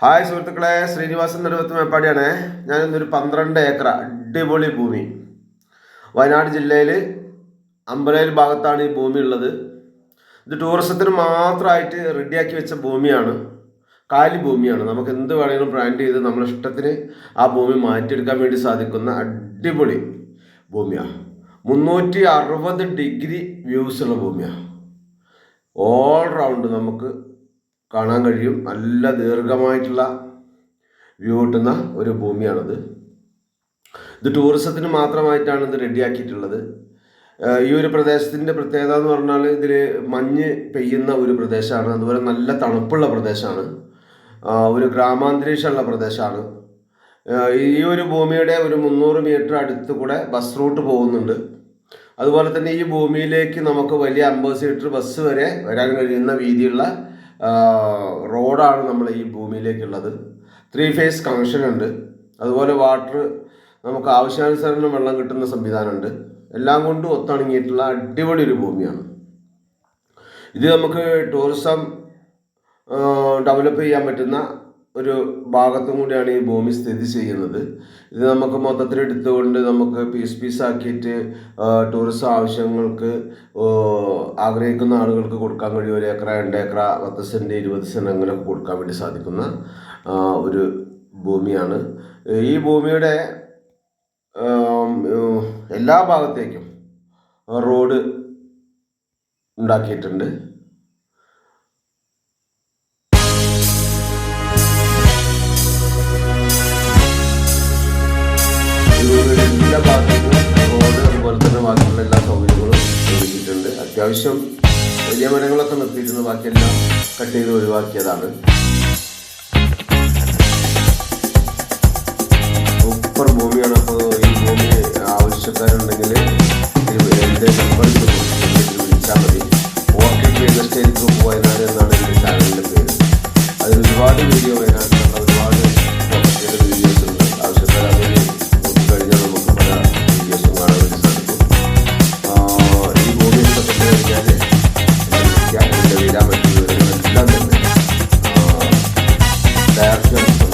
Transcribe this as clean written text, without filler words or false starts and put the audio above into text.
Hi സുഹൃത്തുക്കളെ, Sreenivasan നെടുവത്ത് മേപ്പാടിയാണ്. ഞാനിന്നൊരു 12 acre അടിപൊളി ഭൂമി, വയനാട് ജില്ലയിൽ അമ്പലയിൽ ഭാഗത്താണ് ഈ ഭൂമി ഉള്ളത്. ഇത് ടൂറിസത്തിന് മാത്രമായിട്ട് റെഡിയാക്കി വെച്ച ഭൂമിയാണ്. കാലി ഭൂമിയാണ്. നമുക്ക് എന്ത് വേണമെങ്കിലും പ്ലാന്റ് ചെയ്ത് നമ്മളെ ഇഷ്ടത്തിന് ആ ഭൂമി മാറ്റിയെടുക്കാൻ വേണ്ടി സാധിക്കുന്ന അടിപൊളി ഭൂമിയാണ്. 360 ഡിഗ്രി വ്യൂസ് ഉള്ള ഭൂമിയാണ്. ഓൾ റൗണ്ട് നമുക്ക് കാണാൻ കഴിയും. നല്ല ദീർഘമായിട്ടുള്ള വ്യൂ കിട്ടുന്ന ഒരു ഭൂമിയാണിത്. ഇത് ടൂറിസത്തിന് മാത്രമായിട്ടാണ് ഇത് റെഡിയാക്കിയിട്ടുള്ളത്. ഈ ഒരു പ്രദേശത്തിൻ്റെ പ്രത്യേകത എന്ന് പറഞ്ഞാൽ ഇതിൽ മഞ്ഞ് പെയ്യുന്ന ഒരു പ്രദേശമാണ്. അതുപോലെ നല്ല തണുപ്പുള്ള പ്രദേശമാണ്. ഒരു ഗ്രാമാന്തരീക്ഷമുള്ള പ്രദേശമാണ്. ഈ ഒരു ഭൂമിയുടെ ഒരു 300 മീറ്റർ അടുത്ത് കൂടെ ബസ് റൂട്ട് പോകുന്നുണ്ട്. അതുപോലെ തന്നെ ഈ ഭൂമിയിലേക്ക് നമുക്ക് വലിയ 50 സീറ്റർ ബസ് വരെ വരാൻ കഴിയുന്ന വീതിയുള്ള റോഡാണ് നമ്മൾ ഈ ഭൂമിയിലേക്കുള്ളത്. 3 ഫേസ് കണക്ഷൻ ഉണ്ട്. അതുപോലെ വാട്ടർ നമുക്ക് ആവശ്യാനുസരണം വെള്ളം കിട്ടുന്ന സംവിധാനമുണ്ട്. എല്ലാം കൊണ്ടും ഒത്തിണങ്ങിയിട്ടുള്ള അടിപൊളി ഒരു ഭൂമിയാണ് ഇത്. നമുക്ക് ടൂറിസം ഡെവലപ്പ് ചെയ്യാൻ പറ്റുന്ന ഒരു ഭാഗത്തും കൂടിയാണ് ഈ ഭൂമി സ്ഥിതി ചെയ്യുന്നത്. ഇത് നമുക്ക് മൊത്തത്തിൽ എടുത്തുകൊണ്ട് നമുക്ക് പീസാക്കിയിട്ട് ടൂറിസം ആവശ്യങ്ങൾക്ക് ആഗ്രഹിക്കുന്ന ആളുകൾക്ക് കൊടുക്കാൻ കഴിയും. 1 ഏക്കർ 2 ഏക്കർ 10 സെൻറ്റ് 20 സെൻറ്റ് അങ്ങനെയൊക്കെ കൊടുക്കാൻ വേണ്ടി സാധിക്കുന്ന ഒരു ഭൂമിയാണ്. ഈ ഭൂമിയുടെ എല്ലാ ഭാഗത്തേക്കും റോഡ് ഉണ്ടാക്കിയിട്ടുണ്ട്. എല്ലാ ഭാഗത്തേക്കും റോഡ്, അതുപോലെ തന്നെ ബാക്കിയുള്ള എല്ലാ സൗകര്യങ്ങളും ഒരുക്കിയിട്ടുണ്ട്. അത്യാവശ്യം വലിയ മരങ്ങളൊക്കെ നിർത്തിയിട്ടുണ്ട്. ബാക്കിയെല്ലാം കട്ട് ചെയ്ത് ഒഴിവാക്കിയതാണ്. സൂപ്പർ ഭൂമിയാണ്. അപ്പോൾ ഈ ഭൂമി ആവശ്യക്കാരുണ്ടെങ്കിൽ എൻ്റെ നമ്പറിൽ വിളിച്ചാൽ മതി. Orchid real estate group Wayanad എന്നാണ് എൻ്റെ ചാനലിൻ്റെ പേര്. അതിൽ ഒരുപാട് വീഡിയോ വയനാട്ടിലുള്ള ഒരുപാട് പ്രോപ്പർട്ടിയുടെ വീഡിയോസ് ഉണ്ട്. ആവശ്യക്കാർ അതിൽ നോക്കിക്കഴിഞ്ഞാൽ നമുക്ക് പല വീഡിയോസും കാണാൻ വേണ്ടി സാധിക്കും. ഈ ഭൂമി ഇഷ്ടപ്പെട്ട് കഴിഞ്ഞാൽ എൻ്റെ വില മറ്റു വിവരങ്ങളെല്ലാം തന്നെ ഡയറക്റ്റ്